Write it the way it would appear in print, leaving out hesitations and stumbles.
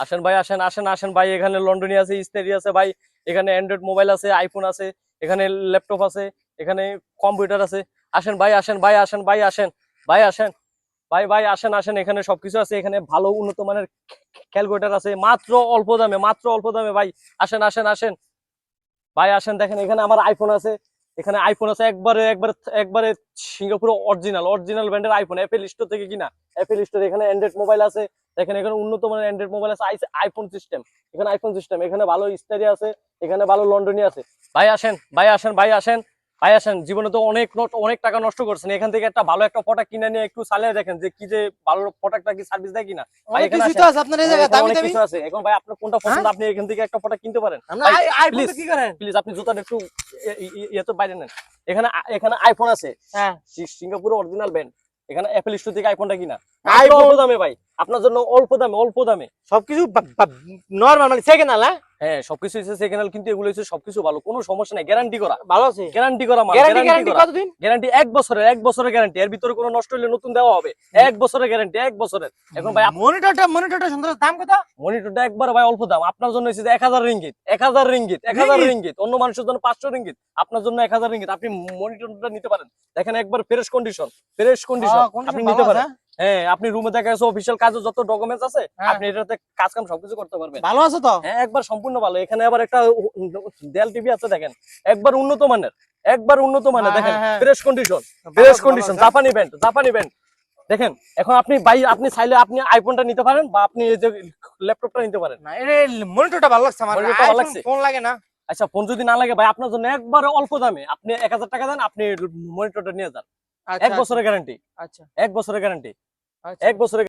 আসেন ভাই, আসেন আসেন আসেন ভাই, এখানে লন্ডনী আছে, স্টেডি আছে ভাই, এখানে অ্যান্ড্রয়েড মোবাইল আছে, আইফোন আছে, এখানে ল্যাপটপ আছে, এখানে কম্পিউটার আছে। আসেন ভাই, আসেন ভাই, আসেন ভাই, আসেন ভাই, আসেন ভাই, ভাই আসেন আসেন, এখানে সবকিছু আছে, এখানে ভালো উন্নত মানের ক্যালকুলেটর আছে মাত্র অল্প দামে, মাত্র অল্প দামে ভাই। আসেন আসেন আসেন ভাই, আসেন দেখেন, এখানে আমার আইফোন আছে, এখানে আইফোন আছে একবারে একবারে একবারে সিঙ্গাপুর অরিজিনাল অরিজিনাল ব্র্যান্ডের আইফোন, অ্যাপেল স্টোর থেকে কিনা, অ্যাপেল স্টোর। এখানে অ্যান্ড্রয়েড মোবাইল আছে, দেখেন এখানে উন্নত মানের অ্যান্ড্রয়েড মোবাইল আছে, আইফোন সিস্টেম, এখানে আইফোন সিস্টেম, এখানে ভালো স্টাডি আছে, এখানে ভালো লন্ডনী আছে। ভাই আসেন, ভাই আসেন, ভাই আসেন, ভাই আসেন। জীবনে তো অনেক টাকা নষ্ট করছেন, এখান থেকে একটা ভালো একটা প্রোডাক্ট কিনে নিয়ে একটু চালিয়ে দেখেন যে কি যে ভালো প্রোডাক্টটা কি সার্ভিস দেয় কিনা। ভাই এখানে কিছুই তো আছে আপনার এই জায়গায় দামি অনেক দামি। কিছু আছে। এখন ভাই আপনার কোনটা পছন্দ, আপনি এখান থেকে একটা প্রোডাক্ট কিনতে পারেন। আমরা ভাই, আইফোন please, কি করেন? প্লিজ আপনি জুতাটা একটু ইয়ে বাইরে নেন। এখানে এখানে আইফোন আছে, হ্যাঁ সিঙ্গাপুরের অরিজিনাল ব্র্যান্ড, এখানে অ্যাপেল স্টোর থেকে আইফোনটা কিনা iPhone- অল্প দামে ভাই, আপনার জন্য অল্প দামে, অল্প দামে। সবকিছু নরমাল মানে সেকেন্ড হ্যাঁ হ্যাঁ সবকিছু হচ্ছে সেকেন্ড হ্যান্ড, কিন্তু এগুলো হচ্ছে সবকিছু ভালো, কোনো সমস্যা নাই, গ্যারান্টি করা, ভালো আছে। গ্যারান্টি করা মাল, গ্যারান্টি গ্যারান্টি করা, কতদিন? গ্যারান্টি 1 বছরের গ্যারান্টি, এর ভিতরে কোনো নষ্ট হলে নতুন দেওয়া হবে। 1 বছরের গ্যারান্টি, 1 বছরের। এখন ভাই মনিটরটা সুন্দর, দাম কত? মনিটরটা একবার ভাই অল্প দাম, আপনার জন্য হচ্ছে 1000 রিঙ্গিত, 1000 রিঙ্গিত, 1000 রিঙ্গিত। অন্য মানুষের জন্য 500 রিঙ্গিত, আপনার জন্য 1000 রিঙ্গিত। আপনি মনিটরটা নিতে পারেন, দেখেন একবার ফ্রেশ কন্ডিশন, ফ্রেশ কন্ডিশন, আপনি নিতে পারেন। হ্যাঁ আপনি রুমে দেখা গেছে অফিসিয়াল কাজের যত ডকুমেন্টস আছে, হ্যাঁ। আপনি এটাতে কাজ কাম সবকিছু করতে পারবেন। ভালো আছে তো? হ্যাঁ একবার সম্পূর্ণ ভালো। এখানে আবার একটা দেয়াল টিভি আছে, দেখেন একবার উন্নত মানের, একবার উন্নত মানের, হ্যাঁ, দেখেন হ্যাঁ, হ্যাঁ। ফ্রেশ কন্ডিশন, ভালো ফ্রেশ আছে, কন্ডিশন, ভালো আছে। জাপানি ব্যান্ড, জাপানি ব্যান্ড। দেখেন এখন আপনি ভাই, আপনি চাইলে আপনি আইফোনটা নিতে পারেন, বা আপনি এই যে ল্যাপটপটা নিতে পারেন। না এর মনিটরটা ভালো লাগছে আমার। মনিটরটা ভালো আইফোন লাগছে? ফোন লাগে না। আচ্ছা ফোন যদি না লাগে ভাই, আপনার জন্য একবারে অল্প দামে, আপনি 1000 টাকা দেন, আপনি মনিটরটা নিয়ে যান। আচ্ছা 1 বছরের গ্যারান্টি, আচ্ছা 1 বছরের গ্যারান্টি, আচ্ছা। 1 বছরের